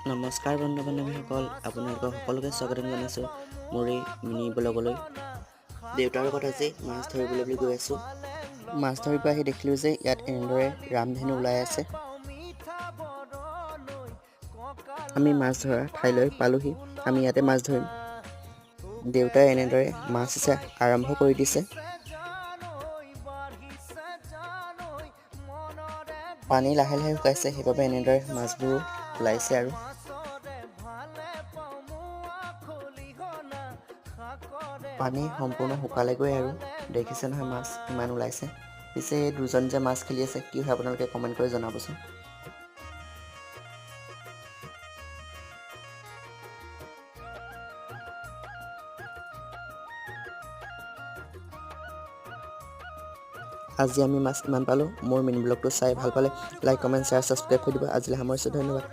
নমস্কাৰ বন্ধু বান্ধৱীসকল, আপোনালোকক সকলোকে স্বাগতম জনাইছোঁ মোৰ এই মিনি ব্লগলৈ। দেউতাৰ লগত আজি মাছ ধৰিবলৈ বুলি গৈ আছোঁ। মাছ ধৰিব আহি দেখিলোঁ যে ইয়াত এনেদৰে ৰামধেনু ওলাই আছে। আমি মাছ ধৰা ঠাইলৈ পালোহি। আমি ইয়াতে মাছ ধৰিম। দেউতাই এনেদৰে মাছ সিঁচা আৰম্ভ কৰি দিছে। পানী লাহে লাহে শুকাইছে, সেইবাবে এনেদৰে মাছবোৰো ওলাইছে আৰু পানী সম্পূৰ্ণ শুকালেগৈ আৰু দেখিছে নহয় মাছ ইমান ওলাইছে। পিছে এই দুজন যে মাছ খেলি আছে, কি হয় আপোনালোকে কমেণ্ট কৰি জনাবচোন। আজি আমি মাছ ইমান পালোঁ। মোৰ মিনি ব্লগটো চাই ভাল পালে লাইক, কমেণ্ট, শ্বেয়াৰ, ছাবস্ক্ৰাইব কৰি দিব। আজিলৈ সামৰিছোঁ, ধন্যবাদ।